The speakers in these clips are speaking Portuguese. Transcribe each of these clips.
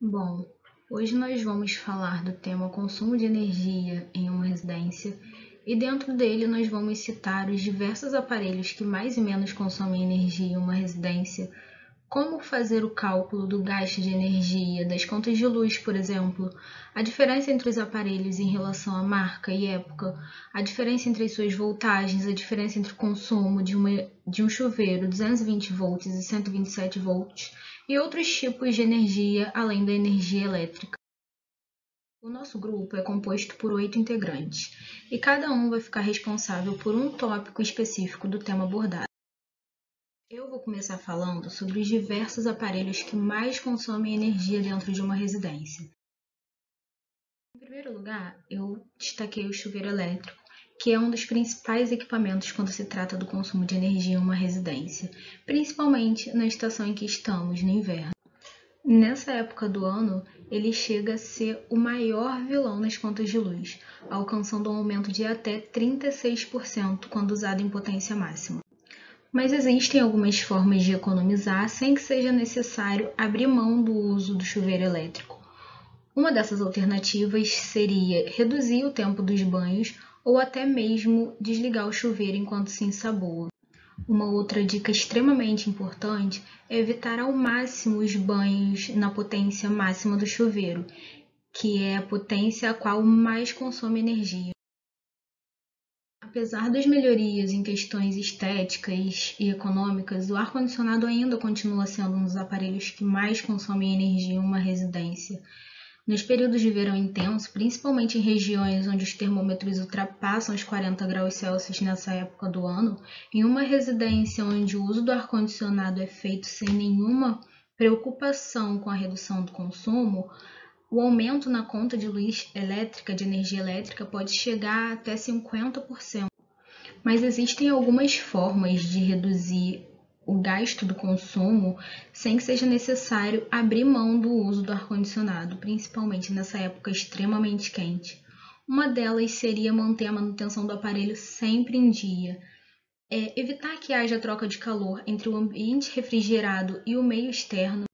Bom, hoje nós vamos falar do tema consumo de energia em uma residência e dentro dele nós vamos citar os diversos aparelhos que mais e menos consomem energia em uma residência, como fazer o cálculo do gasto de energia, das contas de luz, por exemplo, a diferença entre os aparelhos em relação à marca e época, a diferença entre as suas voltagens, a diferença entre o consumo de um chuveiro 220 volts e 127 volts e outros tipos de energia além da energia elétrica. O nosso grupo é composto por 8 integrantes e cada um vai ficar responsável por um tópico específico do tema abordado. Eu vou começar falando sobre os diversos aparelhos que mais consomem energia dentro de uma residência. Em primeiro lugar, eu destaquei o chuveiro elétrico, que é um dos principais equipamentos quando se trata do consumo de energia em uma residência, principalmente na estação em que estamos, no inverno. Nessa época do ano, ele chega a ser o maior vilão nas contas de luz, alcançando um aumento de até 36% quando usado em potência máxima. Mas existem algumas formas de economizar sem que seja necessário abrir mão do uso do chuveiro elétrico. Uma dessas alternativas seria reduzir o tempo dos banhos ou até mesmo desligar o chuveiro enquanto se ensaboa. Uma outra dica extremamente importante é evitar ao máximo os banhos na potência máxima do chuveiro, que é a potência a qual mais consome energia. Apesar das melhorias em questões estéticas e econômicas, o ar-condicionado ainda continua sendo um dos aparelhos que mais consomem energia em uma residência. Nos períodos de verão intenso, principalmente em regiões onde os termômetros ultrapassam os 40 graus Celsius nessa época do ano, em uma residência onde o uso do ar-condicionado é feito sem nenhuma preocupação com a redução do consumo, o aumento na conta de luz elétrica, de energia elétrica, pode chegar até 50%. Mas existem algumas formas de reduzir o gasto do consumo sem que seja necessário abrir mão do uso do ar-condicionado, principalmente nessa época extremamente quente. Uma delas seria manter a manutenção do aparelho sempre em dia. Evitar que haja troca de calor entre o ambiente refrigerado e o meio externo.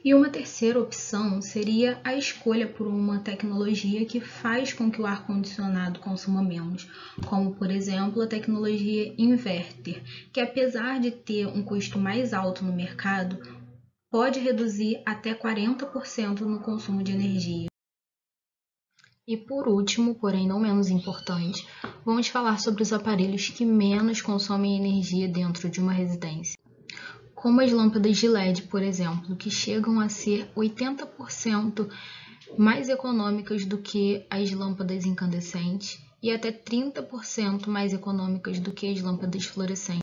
E uma terceira opção seria a escolha por uma tecnologia que faz com que o ar-condicionado consuma menos, como, por exemplo, a tecnologia inverter, que apesar de ter um custo mais alto no mercado, pode reduzir até 40% no consumo de energia. E por último, porém não menos importante, vamos falar sobre os aparelhos que menos consomem energia dentro de uma residência. Como as lâmpadas de LED, por exemplo, que chegam a ser 80% mais econômicas do que as lâmpadas incandescentes e até 30% mais econômicas do que as lâmpadas fluorescentes.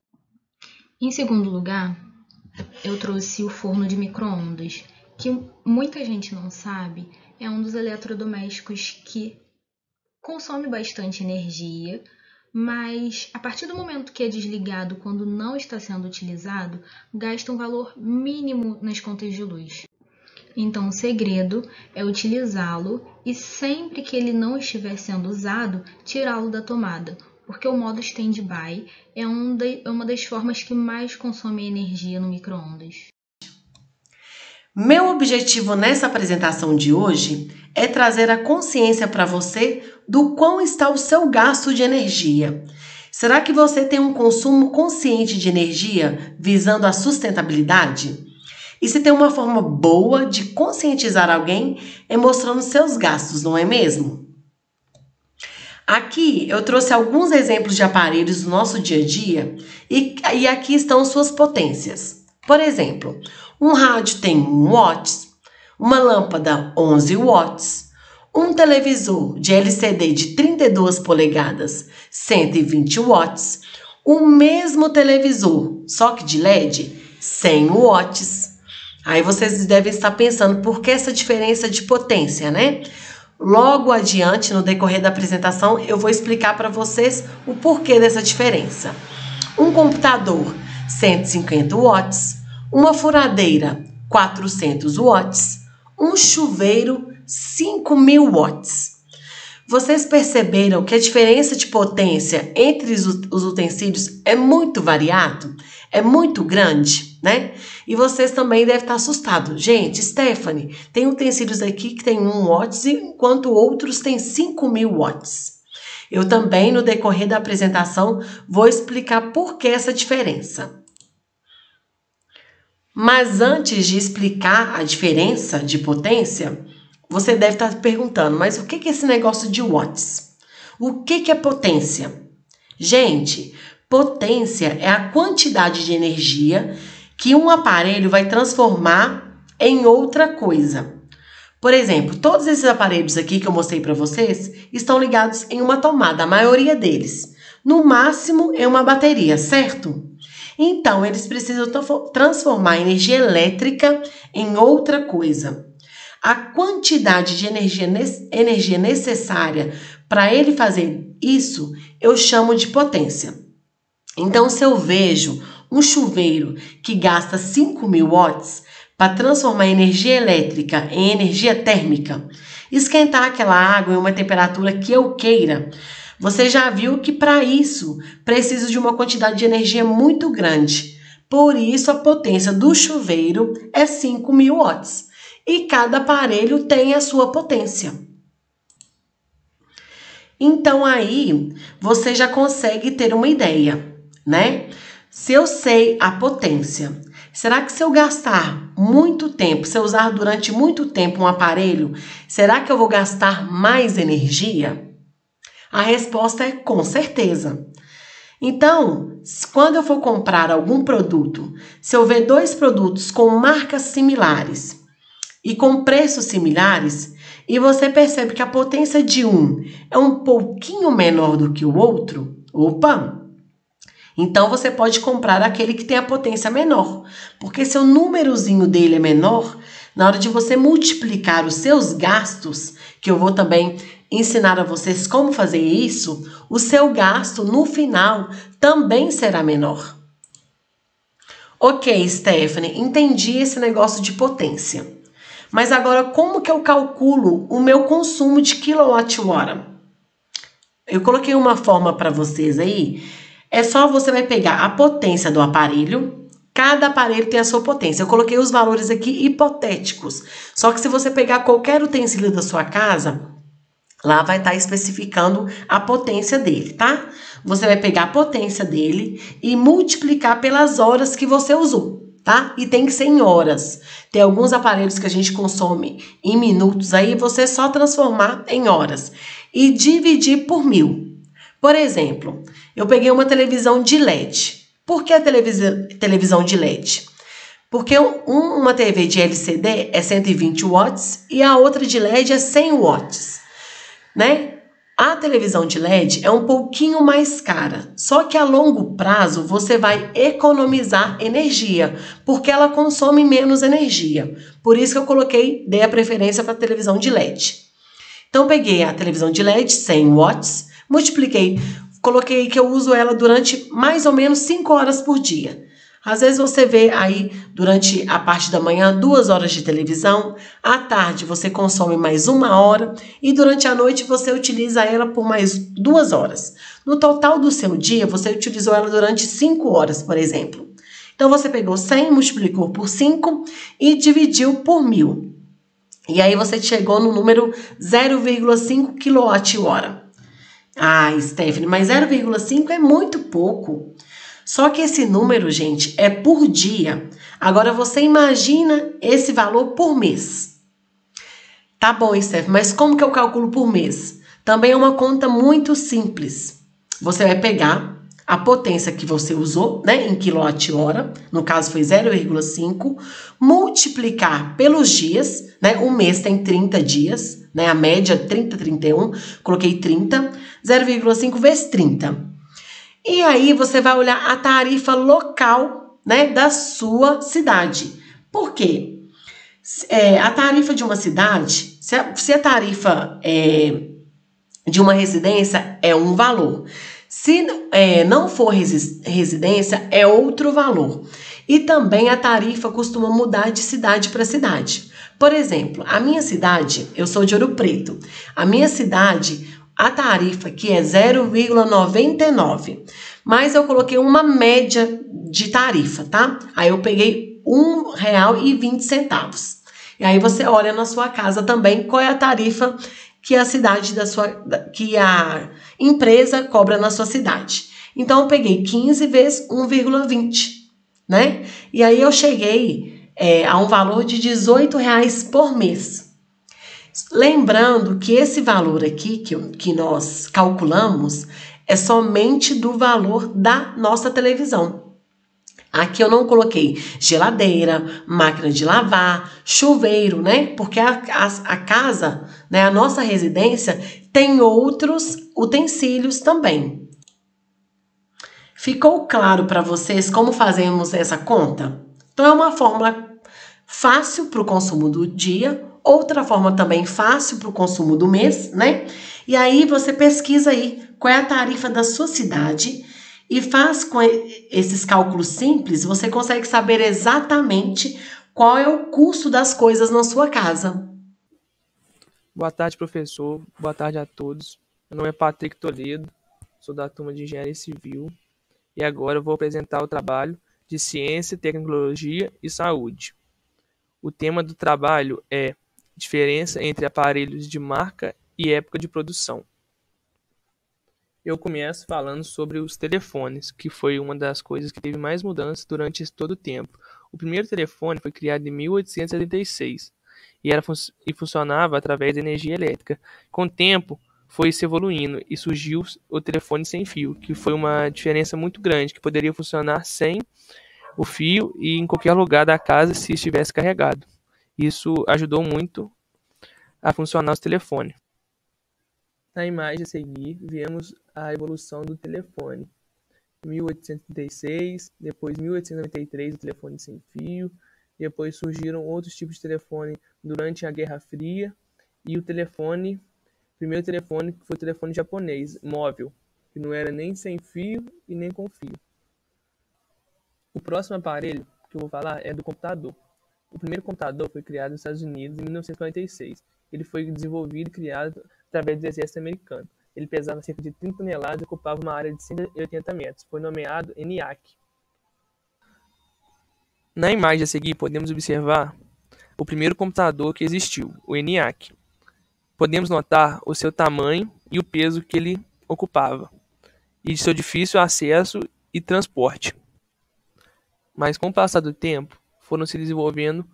Em segundo lugar, eu trouxe o forno de micro-ondas, que muita gente não sabe, é um dos eletrodomésticos que consome bastante energia, mas a partir do momento que é desligado quando não está sendo utilizado, gasta um valor mínimo nas contas de luz. Então, o segredo é utilizá-lo e sempre que ele não estiver sendo usado, tirá-lo da tomada, porque o modo stand-by é uma das formas que mais consome energia no micro-ondas. Meu objetivo nessa apresentação de hoje é trazer a consciência para você do quão está o seu gasto de energia. Será que você tem um consumo consciente de energia visando a sustentabilidade? E se tem uma forma boa de conscientizar alguém é mostrando seus gastos, não é mesmo? Aqui eu trouxe alguns exemplos de aparelhos do nosso dia a dia e aqui estão suas potências. Por exemplo, um rádio tem 1 watts, uma lâmpada 11 watts, um televisor de LCD de 32 polegadas 120 watts, o mesmo televisor, só que de LED, 100 watts. Aí vocês devem estar pensando por que essa diferença de potência, né? Logo adiante, no decorrer da apresentação, eu vou explicar para vocês o porquê dessa diferença. Um computador 150 watts, uma furadeira 400 watts, um chuveiro 5.000 watts. Vocês perceberam que a diferença de potência entre os utensílios é muito variado? É muito grande, né? E vocês também devem estar assustados. Gente, Stephanie, tem utensílios aqui que tem 1 watts, enquanto outros têm 5.000 watts. Eu também, no decorrer da apresentação, vou explicar por que essa diferença. Mas antes de explicar a diferença de potência, você deve estar perguntando, mas o que é esse negócio de watts? O que é potência? Gente, potência é a quantidade de energia que um aparelho vai transformar em outra coisa. Por exemplo, todos esses aparelhos aqui que eu mostrei para vocês estão ligados em uma tomada, a maioria deles. No máximo em uma bateria, certo? Então, eles precisam transformar a energia elétrica em outra coisa. A quantidade de energia necessária para ele fazer isso, eu chamo de potência. Então, se eu vejo um chuveiro que gasta 5.000 watts para transformar a energia elétrica em energia térmica, esquentar aquela água em uma temperatura que eu queira, você já viu que para isso preciso de uma quantidade de energia muito grande. Por isso a potência do chuveiro é 5.000 watts. E cada aparelho tem a sua potência. Então aí você já consegue ter uma ideia, né? Se eu sei a potência, será que se eu gastar muito tempo, se eu usar durante muito tempo um aparelho, será que eu vou gastar mais energia? A resposta é com certeza. Então, quando eu for comprar algum produto, se eu ver 2 produtos com marcas similares e com preços similares, e você percebe que a potência de um é um pouquinho menor do que o outro, opa! Então, você pode comprar aquele que tem a potência menor, porque se o númerozinho dele é menor, na hora de você multiplicar os seus gastos, que eu vou também ensinar a vocês como fazer isso, o seu gasto no final também será menor. Ok, Stephanie, entendi esse negócio de potência. Mas agora, como que eu calculo o meu consumo de quilowatt-hora? Eu coloquei uma forma para vocês aí. É só você vai pegar a potência do aparelho. Cada aparelho tem a sua potência. Eu coloquei os valores aqui hipotéticos. Só que se você pegar qualquer utensílio da sua casa, lá vai estar especificando a potência dele, tá? Você vai pegar a potência dele e multiplicar pelas horas que você usou, tá? E tem que ser em horas. Tem alguns aparelhos que a gente consome em minutos, aí você só transformar em horas e dividir por 1.000. Por exemplo, eu peguei uma televisão de LED. Por que a televisão de LED? Porque uma TV de LCD é 120 watts e a outra de LED é 100 watts, né? A televisão de LED é um pouquinho mais cara, só que a longo prazo você vai economizar energia, porque ela consome menos energia. Por isso que eu dei a preferência para a televisão de LED. Então, peguei a televisão de LED, 100 watts, multipliquei, coloquei que eu uso ela durante mais ou menos 5 horas por dia. Às vezes você vê aí, durante a parte da manhã, 2 horas de televisão, à tarde você consome mais 1 hora e durante a noite você utiliza ela por mais 2 horas. No total do seu dia, você utilizou ela durante 5 horas, por exemplo. Então, você pegou 100, multiplicou por 5 e dividiu por 1.000. E aí você chegou no número 0,5 kWh. Ah, Stephanie, mas 0,5 é muito pouco. Só que esse número, gente, é por dia. Agora você imagina esse valor por mês. Tá bom, Stephanie, mas como que eu calculo por mês? Também é uma conta muito simples. Você vai pegar a potência que você usou, né, em quilowatt-hora, no caso foi 0,5, multiplicar pelos dias, né, o mês tem 30 dias, né, a média 30, 31, coloquei 30, 0,5 vezes 30. E aí você vai olhar a tarifa local, né, da sua cidade. Por quê? A tarifa de uma cidade, se a tarifa de uma residência é um valor, se não for residência, é outro valor. E também a tarifa costuma mudar de cidade para cidade. Por exemplo, a minha cidade, eu sou de Ouro Preto, a minha cidade, a tarifa, que é 0,99, mas eu coloquei uma média de tarifa, tá? Aí eu peguei R$ 1,20. E aí você olha na sua casa também qual é a tarifa que a cidade que a empresa cobra na sua cidade. Então eu peguei 15 vezes 1,20, né? E aí eu cheguei a um valor de R$ 18 por mês. Lembrando que esse valor aqui que nós calculamos é somente do valor da nossa televisão. Aqui eu não coloquei geladeira, máquina de lavar, chuveiro, né? Porque a casa, né, a nossa residência, tem outros utensílios também. Ficou claro para vocês como fazemos essa conta? Então, é uma fórmula fácil para o consumo do dia, outra forma também fácil para o consumo do mês, né? E aí você pesquisa aí qual é a tarifa da sua cidade e faz com esses cálculos simples, você consegue saber exatamente qual é o custo das coisas na sua casa. Boa tarde, professor. Boa tarde a todos. Meu nome é Patrick Toledo, sou da turma de Engenharia Civil e agora eu vou apresentar o trabalho de Ciência, Tecnologia e Saúde. O tema do trabalho é diferença entre aparelhos de marca e época de produção. Eu começo falando sobre os telefones, que foi uma das coisas que teve mais mudanças durante todo o tempo. O primeiro telefone foi criado em 1876 e funcionava através de energia elétrica. Com o tempo, foi se evoluindo e surgiu o telefone sem fio, que foi uma diferença muito grande, que poderia funcionar sem o fio e em qualquer lugar da casa se estivesse carregado. Isso ajudou muito a funcionar os telefones. Na imagem a seguir, vemos a evolução do telefone. 1836, depois 1893 o telefone sem fio, depois surgiram outros tipos de telefone durante a Guerra Fria e o primeiro telefone que foi o telefone japonês, móvel, que não era nem sem fio e nem com fio. O próximo aparelho que eu vou falar é do computador. O primeiro computador foi criado nos Estados Unidos em 1946. Ele foi desenvolvido e criado através do exército americano. Ele pesava cerca de 30 toneladas e ocupava uma área de 180 metros. Foi nomeado ENIAC. Na imagem a seguir, podemos observar o primeiro computador que existiu, o ENIAC. Podemos notar o seu tamanho e o peso que ele ocupava, e seu difícil acesso e transporte. Mas com o passar do tempo, foram se desenvolvendo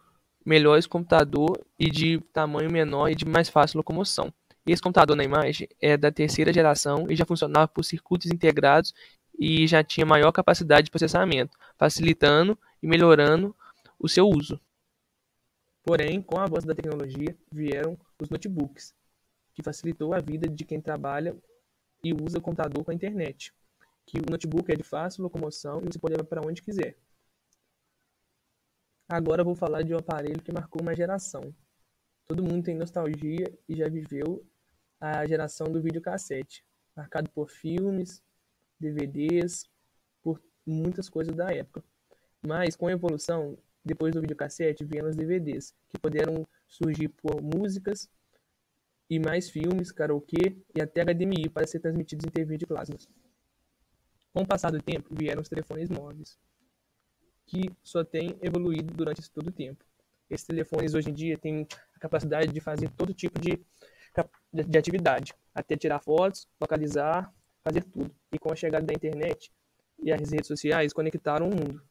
melhores computadores e de tamanho menor e de mais fácil locomoção. Esse computador na imagem é da terceira geração e já funcionava por circuitos integrados e já tinha maior capacidade de processamento, facilitando e melhorando o seu uso. Porém, com o avanço da tecnologia, vieram os notebooks, que facilitou a vida de quem trabalha e usa o computador com a internet. Que o notebook é de fácil locomoção e você pode levar para onde quiser. Agora eu vou falar de um aparelho que marcou uma geração. Todo mundo tem nostalgia e já viveu a geração do videocassete, marcado por filmes, DVDs, por muitas coisas da época. Mas com a evolução, depois do videocassete, vieram os DVDs, que puderam surgir por músicas e mais filmes, karaokê e até HDMI para ser transmitidos em TV de plasma. Com o passar do tempo, vieram os telefones móveis, que só têm evoluído durante todo o tempo. Esses telefones hoje em dia têm a capacidade de fazer todo tipo de atividade, até tirar fotos, localizar, fazer tudo. E com a chegada da internet e as redes sociais, conectaram o mundo.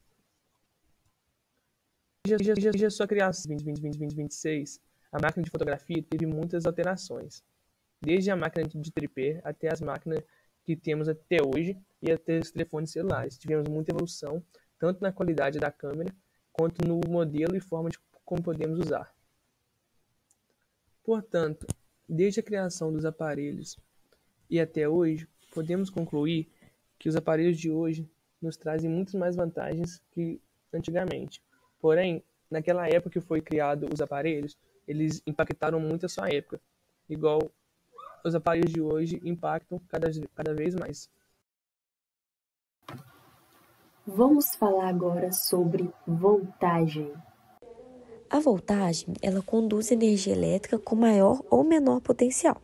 Desde a sua criação em 2026, a máquina de fotografia teve muitas alterações. Desde a máquina de tripé até as máquinas que temos até hoje e até os telefones celulares. Tivemos muita evolução, tanto na qualidade da câmera, quanto no modelo e forma de como podemos usar. Portanto, desde a criação dos aparelhos e até hoje, podemos concluir que os aparelhos de hoje nos trazem muitas mais vantagens que antigamente. Porém, naquela época que foi criado os aparelhos, eles impactaram muito a sua época, igual os aparelhos de hoje impactam cada vez mais. Vamos falar agora sobre voltagem. A voltagem, ela conduz energia elétrica com maior ou menor potencial.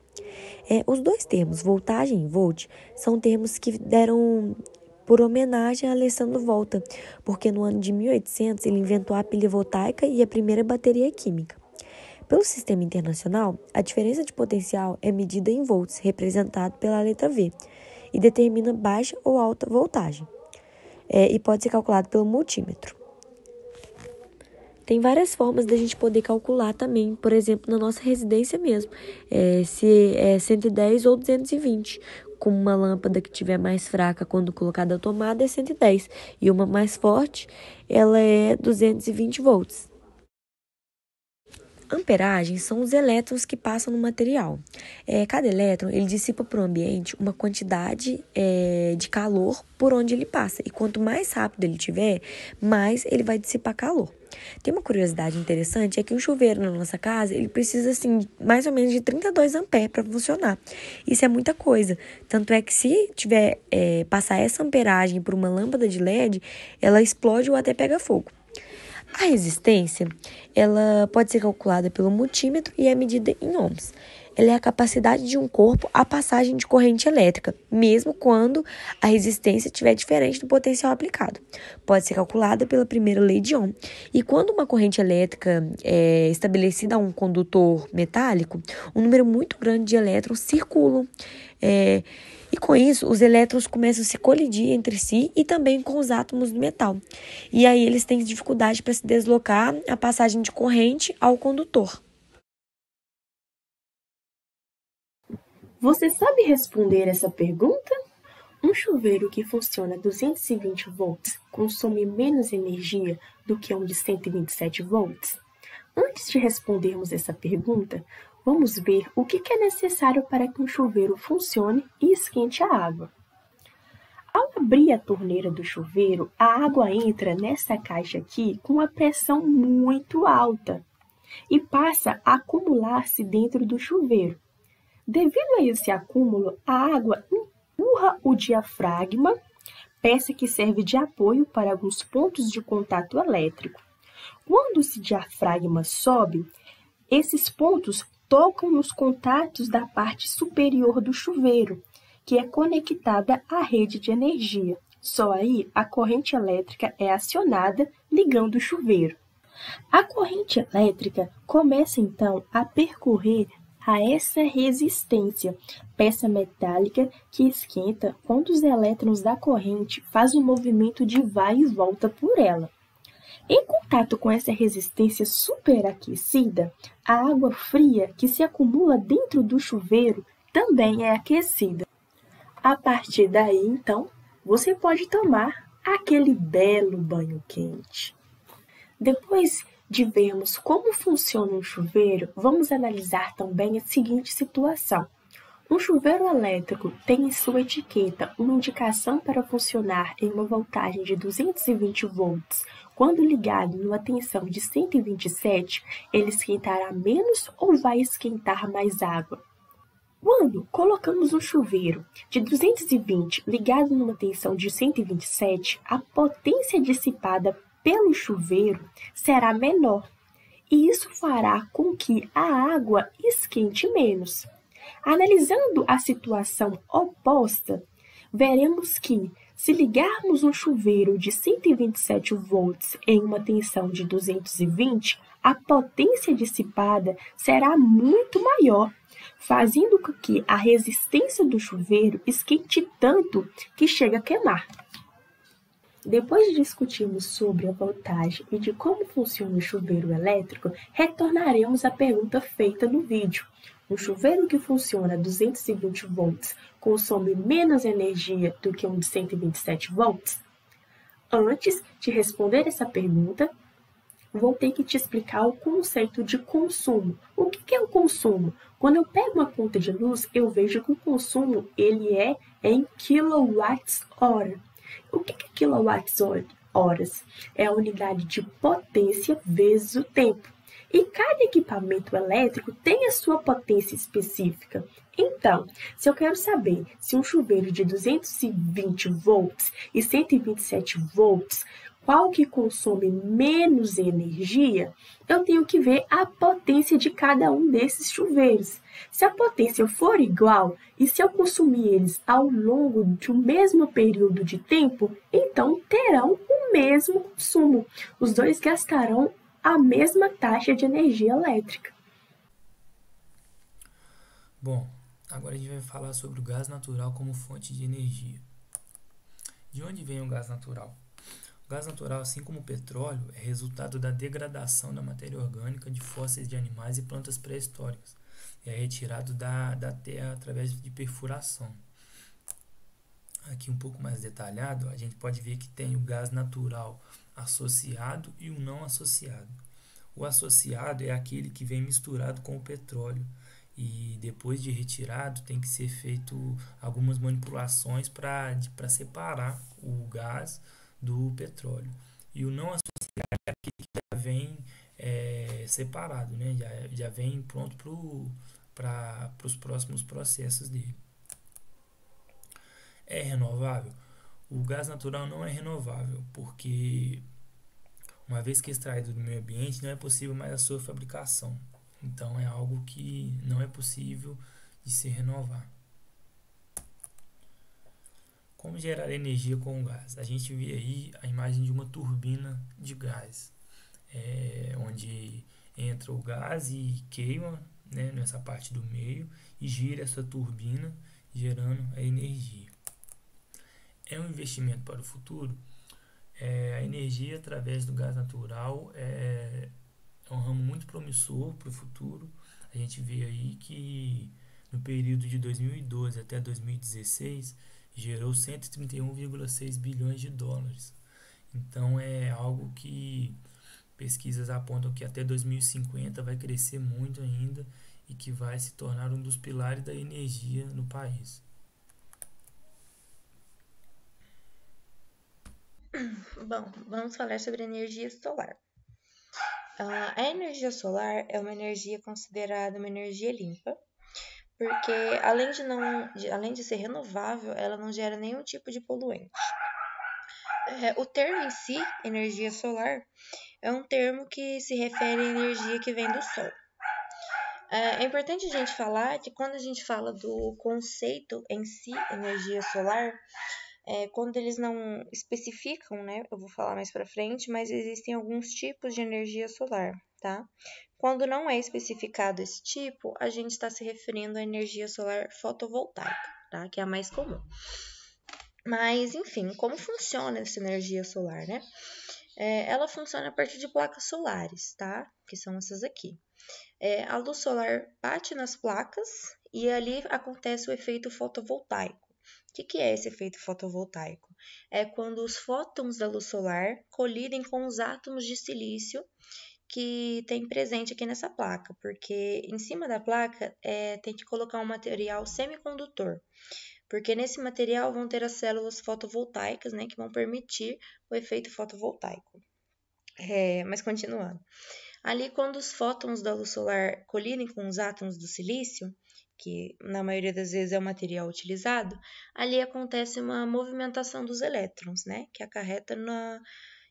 Os dois termos, voltagem e volt, são termos que deram por homenagem a Alessandro Volta, porque no ano de 1800 ele inventou a pilha voltaica e a primeira bateria química. Pelo sistema internacional, a diferença de potencial é medida em volts, representado pela letra V, e determina baixa ou alta voltagem, e pode ser calculado pelo multímetro. Tem várias formas da gente poder calcular também, por exemplo, na nossa residência mesmo, se é 110 ou 220. Com uma lâmpada que tiver mais fraca quando colocada à tomada é 110, e uma mais forte, ela é 220 volts. Amperagem são os elétrons que passam no material. Cada elétron ele dissipa para o ambiente uma quantidade de calor por onde ele passa. E quanto mais rápido ele tiver, mais ele vai dissipar calor. Tem uma curiosidade interessante, é que um chuveiro na nossa casa, ele precisa assim, mais ou menos de 32 amperes para funcionar. Isso é muita coisa. Tanto é que se tiver passar essa amperagem por uma lâmpada de LED, ela explode ou até pega fogo. A resistência, ela pode ser calculada pelo multímetro e é medida em ohms. Ela é a capacidade de um corpo à passagem de corrente elétrica, mesmo quando a resistência estiver diferente do potencial aplicado. Pode ser calculada pela primeira lei de Ohm. E quando uma corrente elétrica é estabelecida a um condutor metálico, um número muito grande de elétrons circulam. E com isso, os elétrons começam a se colidir entre si e também com os átomos do metal. E aí eles têm dificuldade para se deslocar a passagem de corrente ao condutor. Você sabe responder essa pergunta? Um chuveiro que funciona a 220 volts consome menos energia do que um de 127 volts? Antes de respondermos essa pergunta, vamos ver o que é necessário para que um chuveiro funcione e esquente a água. Ao abrir a torneira do chuveiro, a água entra nessa caixa aqui com uma pressão muito alta e passa a acumular-se dentro do chuveiro. Devido a esse acúmulo, a água empurra o diafragma, peça que serve de apoio para alguns pontos de contato elétrico. Quando esse diafragma sobe, esses pontos tocam nos contatos da parte superior do chuveiro, que é conectada à rede de energia. Só aí a corrente elétrica é acionada, ligando o chuveiro. A corrente elétrica começa então a percorrer a essa resistência, peça metálica que esquenta quando os elétrons da corrente fazem um movimento de vai e volta por ela. Em contato com essa resistência superaquecida, a água fria que se acumula dentro do chuveiro também é aquecida. A partir daí, então, você pode tomar aquele belo banho quente. Depois de vermos como funciona um chuveiro, vamos analisar também a seguinte situação. Um chuveiro elétrico tem em sua etiqueta uma indicação para funcionar em uma voltagem de 220 volts. Quando ligado numa tensão de 127, ele esquentará menos ou vai esquentar mais água? Quando colocamos um chuveiro de 220 ligado numa tensão de 127, a potência dissipada pelo chuveiro será menor, e isso fará com que a água esquente menos. Analisando a situação oposta, veremos que, se ligarmos um chuveiro de 127 volts em uma tensão de 220, a potência dissipada será muito maior, fazendo com que a resistência do chuveiro esquente tanto que chega a queimar. Depois de discutirmos sobre a voltagem e de como funciona o chuveiro elétrico, retornaremos à pergunta feita no vídeo. Um chuveiro que funciona a 220 volts consome menos energia do que um de 127 volts? Antes de responder essa pergunta, vou ter que te explicar o conceito de consumo. O que é o consumo? Quando eu pego uma conta de luz, eu vejo que o consumo ele é em quilowatts-hora. O que é quilowatts-horas? É a unidade de potência vezes o tempo. E cada equipamento elétrico tem a sua potência específica. Então, se eu quero saber se um chuveiro de 220 volts e 127 volts, qual que consome menos energia, eu tenho que ver a potência de cada um desses chuveiros. Se a potência for igual e se eu consumir eles ao longo de um mesmo período de tempo, então terão o mesmo consumo. Os dois gastarão a mesma taxa de energia elétrica. Bom, agora a gente vai falar sobre o gás natural como fonte de energia. De onde vem o gás natural? O gás natural, assim como o petróleo, é resultado da degradação da matéria orgânica de fósseis de animais e plantas pré-históricas. É retirado da terra através de perfuração. Aqui um pouco mais detalhado, a gente pode ver que tem o gás natural associado e o não associado. O associado é aquele que vem misturado com o petróleo e depois de retirado tem que ser feito algumas manipulações para separar o gás do petróleo. E o não associado é aquele que já vem separado, né? já vem pronto para os próximos processos dele. É renovável? O gás natural não é renovável, porque uma vez que é extraído do meio ambiente, não é possível mais a sua fabricação. Então, é algo que não é possível de se renovar. Como gerar energia com o gás? A gente vê aí a imagem de uma turbina de gás, onde entra o gás e queima, né, nessa parte do meio e gira essa turbina, gerando a energia. É um investimento para o futuro? A energia através do gás natural é um ramo muito promissor para o futuro. A gente vê aí que no período de 2012 até 2016 gerou 131,6 bilhões de dólares. Então é algo que pesquisas apontam que até 2050 vai crescer muito ainda e que vai se tornar um dos pilares da energia no país. Bom, vamos falar sobre energia solar. A energia solar é uma energia considerada uma energia limpa, porque além de ser renovável, ela não gera nenhum tipo de poluente. O termo em si, energia solar, é um termo que se refere à energia que vem do Sol. É importante a gente falar que quando a gente fala do conceito em si, energia solar, quando eles não especificam, né, eu vou falar mais para frente, mas existem alguns tipos de energia solar, tá? Quando não é especificado esse tipo, a gente está se referindo à energia solar fotovoltaica, tá? Que é a mais comum. Mas, enfim, como funciona essa energia solar, né? Ela funciona a partir de placas solares, tá? Que são essas aqui. A luz solar bate nas placas e ali acontece o efeito fotovoltaico. O que é esse efeito fotovoltaico? É quando os fótons da luz solar colidem com os átomos de silício que tem presente aqui nessa placa, porque em cima da placa tem que colocar um material semicondutor, porque nesse material vão ter as células fotovoltaicas, né, que vão permitir o efeito fotovoltaico. Mas continuando. Ali, quando os fótons da luz solar colidem com os átomos do silício, que na maioria das vezes é o material utilizado, ali acontece uma movimentação dos elétrons, né, que acarreta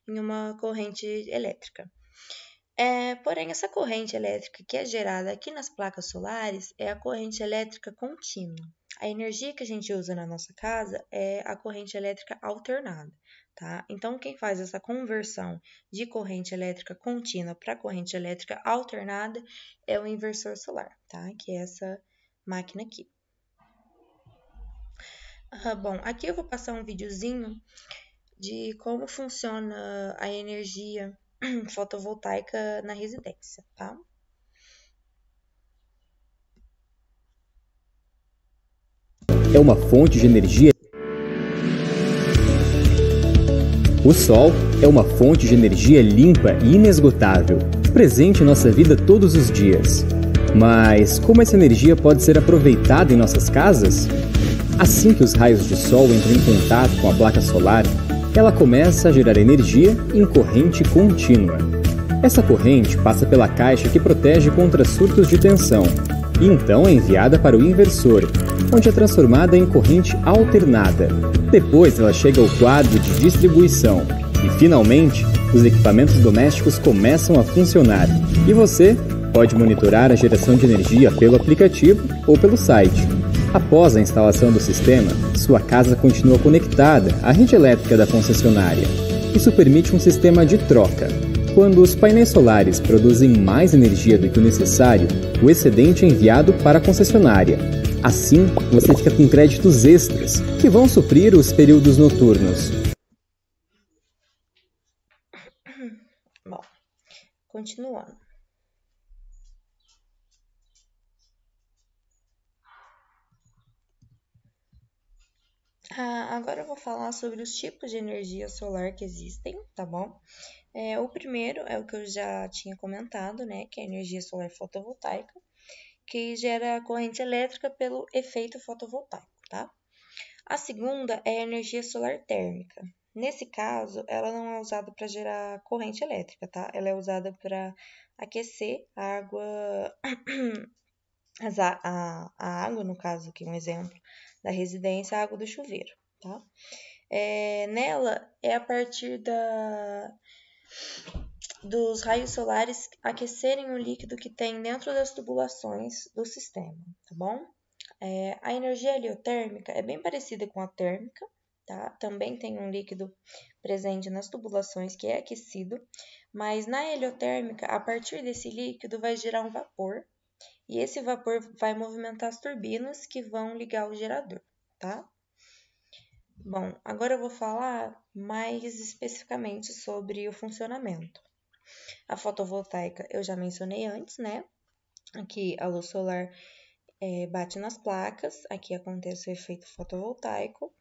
em uma corrente elétrica. Porém, essa corrente elétrica que é gerada aqui nas placas solares é a corrente elétrica contínua. A energia que a gente usa na nossa casa é a corrente elétrica alternada, tá? Então, quem faz essa conversão de corrente elétrica contínua para corrente elétrica alternada é o inversor solar, tá? Que é essa máquina aqui. Bom, aqui eu vou passar um videozinho de como funciona a energia fotovoltaica na residência, tá? É uma fonte de energia. O sol é uma fonte de energia limpa e inesgotável, presente em nossa vida todos os dias. Mas como essa energia pode ser aproveitada em nossas casas? Assim que os raios de sol entram em contato com a placa solar, ela começa a gerar energia em corrente contínua. Essa corrente passa pela caixa que protege contra surtos de tensão e então é enviada para o inversor, onde é transformada em corrente alternada. Depois ela chega ao quadro de distribuição, E finalmente, os equipamentos domésticos começam a funcionar e você pode monitorar a geração de energia pelo aplicativo ou pelo site. Após a instalação do sistema, sua casa continua conectada à rede elétrica da concessionária. Isso permite um sistema de troca. Quando os painéis solares produzem mais energia do que o necessário, o excedente é enviado para a concessionária. Assim, você fica com créditos extras, que vão suprir os períodos noturnos. Bom, continuando. Agora eu vou falar sobre os tipos de energia solar que existem, tá bom? O primeiro é o que eu já tinha comentado, né? Que é a energia solar fotovoltaica, que gera corrente elétrica pelo efeito fotovoltaico, tá? A segunda é a energia solar térmica. Nesse caso, ela não é usada para gerar corrente elétrica, tá? Ela é usada para aquecer a água, a água, no caso aqui um exemplo da residência, a água do chuveiro, tá? Nela é a partir dos raios solares aquecerem o líquido que tem dentro das tubulações do sistema, tá bom? A energia heliotérmica é bem parecida com a térmica, tá? Também tem um líquido presente nas tubulações que é aquecido, mas na heliotérmica, a partir desse líquido vai gerar um vapor, e esse vapor vai movimentar as turbinas que vão ligar o gerador, tá? Bom, agora eu vou falar mais especificamente sobre o funcionamento. A fotovoltaica eu já mencionei antes, né? Aqui a luz solar bate nas placas, aqui acontece o efeito fotovoltaico,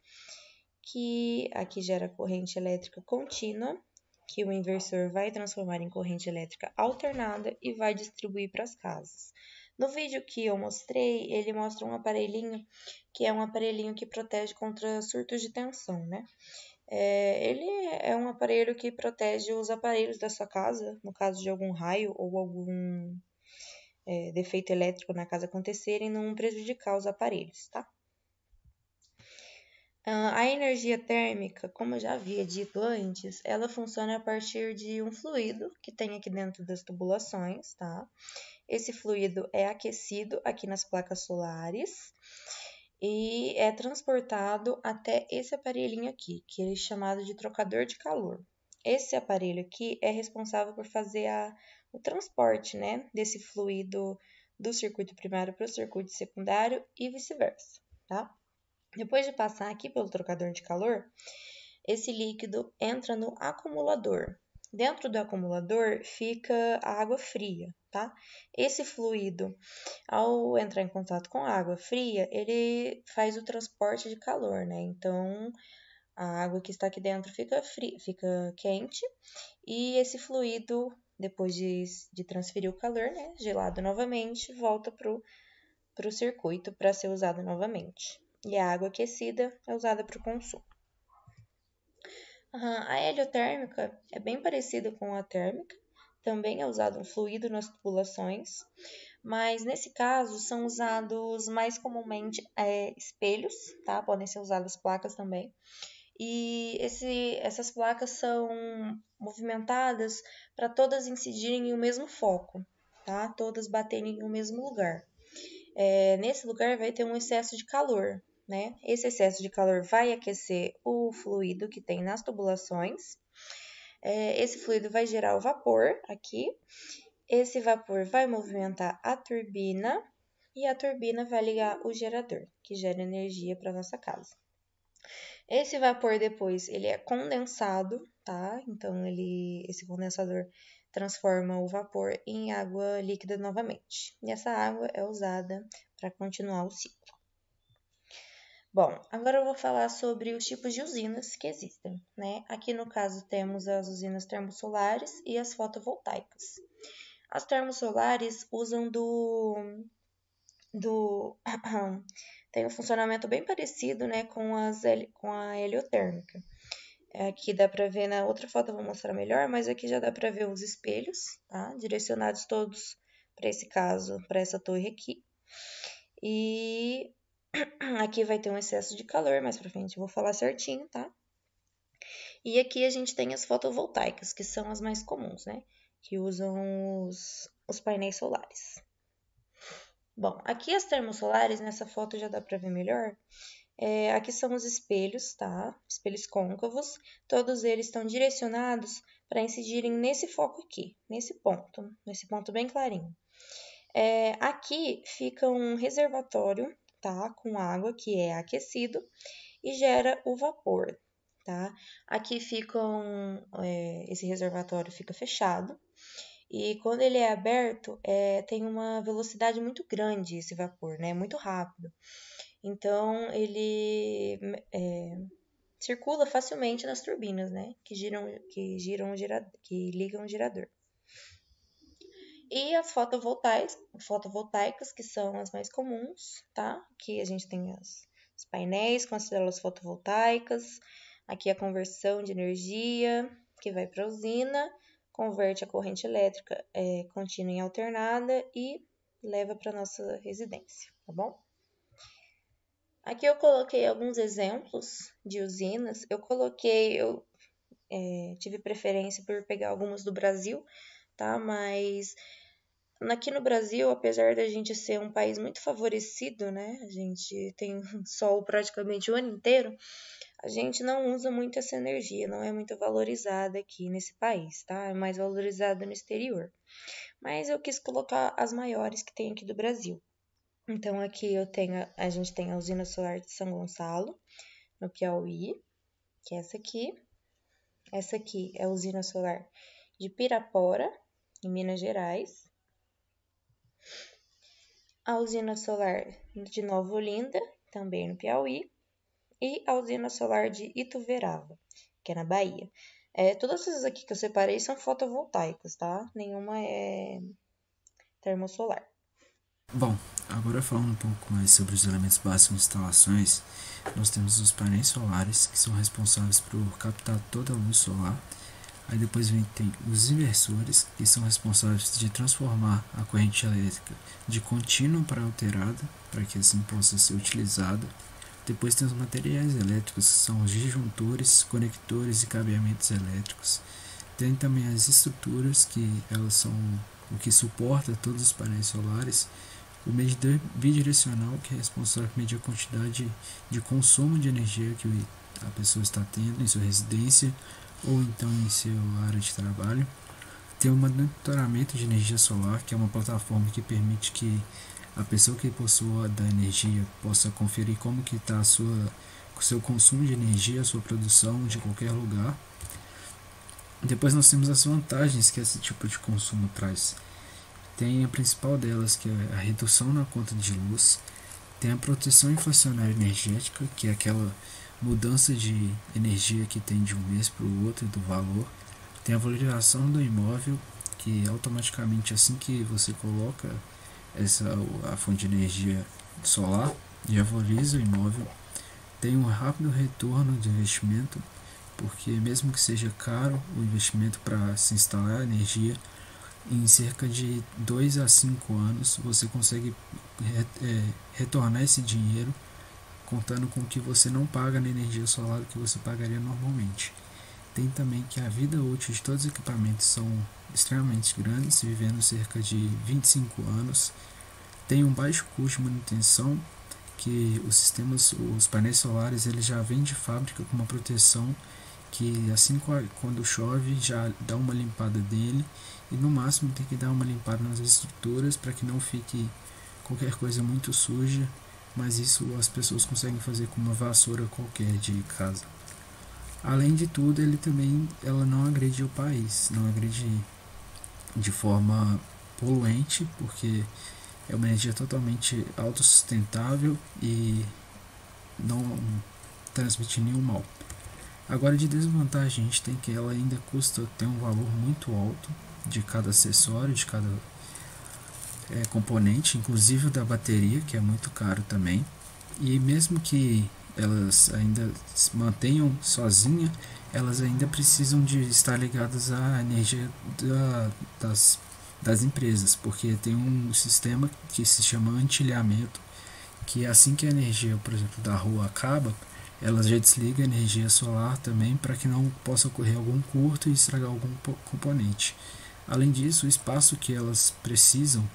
que aqui gera corrente elétrica contínua, que o inversor vai transformar em corrente elétrica alternada e vai distribuir para as casas. No vídeo que eu mostrei, ele mostra um aparelhinho, que é um aparelhinho que protege contra surtos de tensão, né? Ele é um aparelho que protege os aparelhos da sua casa, no caso de algum raio ou algum defeito elétrico na casa acontecerem, não prejudicar os aparelhos, tá? A energia térmica, como eu já havia dito antes, ela funciona a partir de um fluido que tem aqui dentro das tubulações, tá? Esse fluido é aquecido aqui nas placas solares e é transportado até esse aparelhinho aqui, que é chamado de trocador de calor. Esse aparelho aqui é responsável por fazer o transporte, né, desse fluido do circuito primário para o circuito secundário e vice-versa, tá? Depois de passar aqui pelo trocador de calor, esse líquido entra no acumulador. Dentro do acumulador fica a água fria, tá? Esse fluido, ao entrar em contato com a água fria, ele faz o transporte de calor, né? Então, a água que está aqui dentro fica fria, fica quente, e esse fluido, depois de transferir o calor, né, gelado novamente, volta para o circuito para ser usado novamente. E a água aquecida é usada para o consumo. A heliotérmica é bem parecida com a térmica, também é usado um fluido nas tubulações, mas nesse caso são usados mais comumente espelhos, tá? Podem ser usadas placas também. E essas placas são movimentadas para todas incidirem em o mesmo foco, tá? Todas baterem em o mesmo lugar. Nesse lugar vai ter um excesso de calor, né? Esse excesso de calor vai aquecer o fluido que tem nas tubulações. Esse fluido vai gerar o vapor aqui. Esse vapor vai movimentar a turbina e a turbina vai ligar o gerador, que gera energia para nossa casa. Esse vapor depois ele é condensado, tá? Então esse condensador transforma o vapor em água líquida novamente. E essa água é usada para continuar o ciclo. Bom, agora eu vou falar sobre os tipos de usinas que existem, né? Aqui no caso temos as usinas termosolares e as fotovoltaicas. As termosolares usam tem um funcionamento bem parecido, né, com a heliotérmica. Aqui dá para ver, na outra foto eu vou mostrar melhor, mas aqui já dá para ver os espelhos, tá? Direcionados todos para esse caso, para essa torre aqui. E aqui vai ter um excesso de calor, mais pra frente eu vou falar certinho, tá? E aqui a gente tem as fotovoltaicas, que são as mais comuns, né? Que usam os painéis solares. Bom, aqui as termosolares, nessa foto já dá para ver melhor. Aqui são os espelhos, tá? Espelhos côncavos. Todos eles estão direcionados para incidirem nesse foco aqui, nesse ponto bem clarinho. Aqui fica um reservatório, tá? Com água que é aquecido e gera o vapor, tá? Aqui esse reservatório fica fechado e quando ele é aberto, tem uma velocidade muito grande esse vapor, né? Muito rápido. Então, ele circula facilmente nas turbinas, né? Que ligam o gerador. E as fotovoltaicas, que são as mais comuns, tá? Aqui a gente tem os painéis com as células fotovoltaicas. Aqui a conversão de energia que vai para a usina, converte a corrente elétrica contínua em alternada e leva para nossa residência, tá bom? Aqui eu coloquei alguns exemplos de usinas. Eu tive preferência por pegar algumas do Brasil, tá? Mas aqui no Brasil, apesar da gente ser um país muito favorecido, né? A gente tem sol praticamente o ano inteiro, a gente não usa muito essa energia, não é muito valorizada aqui nesse país, tá? É mais valorizada no exterior. Mas eu quis colocar as maiores que tem aqui do Brasil. Então, aqui a gente tem a usina solar de São Gonçalo, no Piauí, que é essa aqui. Essa aqui é a usina solar de Pirapora, em Minas Gerais. A usina solar de Nova Olinda, também no Piauí. E a usina solar de Ituverava, que é na Bahia. Todas essas aqui que eu separei são fotovoltaicas, tá? Nenhuma é termosolar. Bom, agora falando um pouco mais sobre os elementos básicos de instalações, nós temos os painéis solares, que são responsáveis por captar toda a luz solar. Aí depois tem os inversores, que são responsáveis de transformar a corrente elétrica de contínua para alterada, para que assim possa ser utilizada. Depois tem os materiais elétricos, que são os disjuntores, conectores e cabeamentos elétricos. Tem também as estruturas, que elas são o que suporta todos os painéis solares. O medidor bidirecional, que é responsável por medir a quantidade de consumo de energia que a pessoa está tendo em sua residência ou então em sua área de trabalho. Tem o monitoramento de energia solar, que é uma plataforma que permite que a pessoa que possua da energia possa conferir como que está o seu consumo de energia, a sua produção de qualquer lugar. Depois nós temos as vantagens que esse tipo de consumo traz. Tem a principal delas, que é a redução na conta de luz. Tem a proteção inflacionária energética, que é aquela mudança de energia que tem de um mês para o outro, do valor. Tem a valorização do imóvel, que automaticamente, assim que você coloca a fonte de energia solar, já valoriza o imóvel. Tem um rápido retorno de investimento, porque mesmo que seja caro o investimento para se instalar a energia, em cerca de 2 a 5 anos você consegue retornar esse dinheiro, contando com que você não paga na energia solar que você pagaria normalmente. Tem também que a vida útil de todos os equipamentos são extremamente grandes, vivendo cerca de 25 anos. Tem um baixo custo de manutenção, que os painéis solares eles já vêm de fábrica com uma proteção que assim quando chove já dá uma limpada dele, e no máximo tem que dar uma limpada nas estruturas para que não fique qualquer coisa muito suja, mas isso as pessoas conseguem fazer com uma vassoura qualquer de casa. Além de tudo, ela não agride o país, não agride de forma poluente, porque é uma energia totalmente autossustentável e não transmite nenhum mal. Agora, de desvantagem, a gente tem que ela ainda tem um valor muito alto de cada acessório, de cada componente, inclusive da bateria, que é muito caro também. E mesmo que elas ainda se mantenham sozinhas, elas ainda precisam de estar ligadas à energia das empresas, porque tem um sistema que se chama antilhamento, que assim que a energia, por exemplo, da rua acaba, ela já desliga a energia solar também para que não possa ocorrer algum curto e estragar algum componente. Além disso, o espaço que elas precisam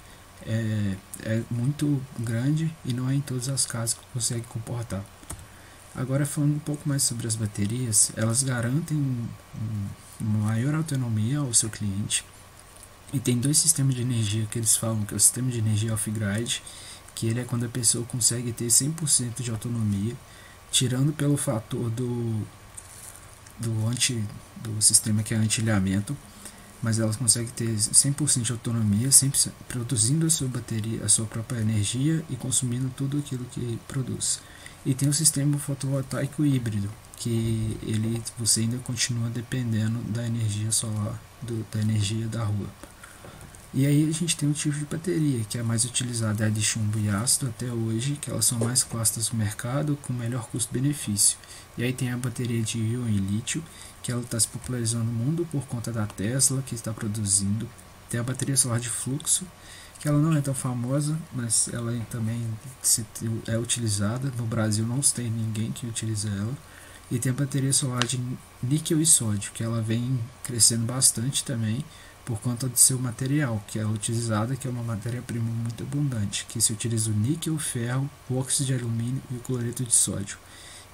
é muito grande e não é em todas as casas que consegue comportar. Agora, falando um pouco mais sobre as baterias, elas garantem uma maior autonomia ao seu cliente. E tem dois sistemas de energia que eles falam, que é o sistema de energia off-grid, que ele é quando a pessoa consegue ter 100% de autonomia, tirando pelo fator do sistema que é anti-ilhamento, mas elas conseguem ter 100% de autonomia, sempre produzindo a sua bateria, a sua própria energia e consumindo tudo aquilo que produz. E tem o sistema fotovoltaico híbrido, que você ainda continua dependendo da energia solar, da energia da rua. E aí a gente tem um tipo de bateria, que é a mais utilizada, é a de chumbo e ácido até hoje, que elas são mais clássicas no mercado, com melhor custo-benefício. E aí tem a bateria de íon e lítio, que ela está se popularizando no mundo por conta da Tesla, que está produzindo. Tem a bateria solar de fluxo, que ela não é tão famosa, mas ela também é utilizada. No Brasil não tem ninguém que utiliza ela. E tem a bateria solar de níquel e sódio, que ela vem crescendo bastante também, por conta do seu material, que é utilizada, que é uma matéria-prima muito abundante, que se utiliza o níquel, o ferro, o óxido de alumínio e o cloreto de sódio.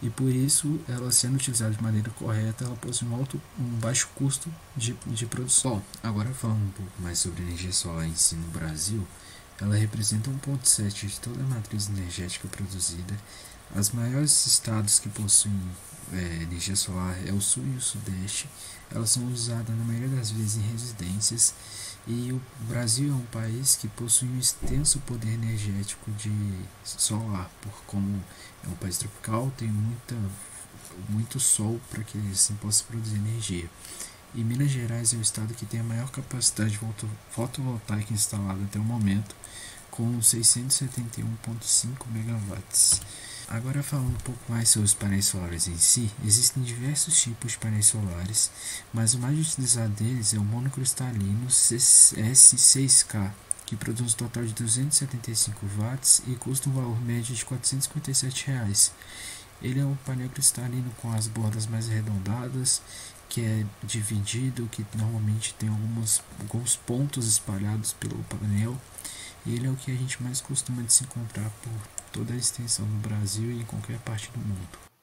E por isso, ela sendo utilizada de maneira correta, ela possui um baixo custo de produção. Bom, agora falando um pouco mais sobre a energia solar em si no Brasil, ela representa 1,7% de toda a matriz energética produzida. Os maiores estados que possuem energia solar é o Sul e o Sudeste. Elas são usadas na maioria das vezes em residências, e o Brasil é um país que possui um extenso poder energético de solar, como é um país tropical, tem muito sol para que assim possa produzir energia. E Minas Gerais é o estado que tem a maior capacidade fotovoltaica instalada até o momento, com 671,5 megawatts. Agora, falando um pouco mais sobre os painéis solares em si, existem diversos tipos de painéis solares, mas o mais utilizado deles é o monocristalino S6K, que produz um total de 275 watts e custa um valor médio de R$ 457. Ele é um painel cristalino com as bordas mais arredondadas, que é dividido, que normalmente tem alguns pontos espalhados pelo painel. E ele é o que a gente mais costuma de se encontrar por toda a extensão no Brasil e em qualquer parte do mundo.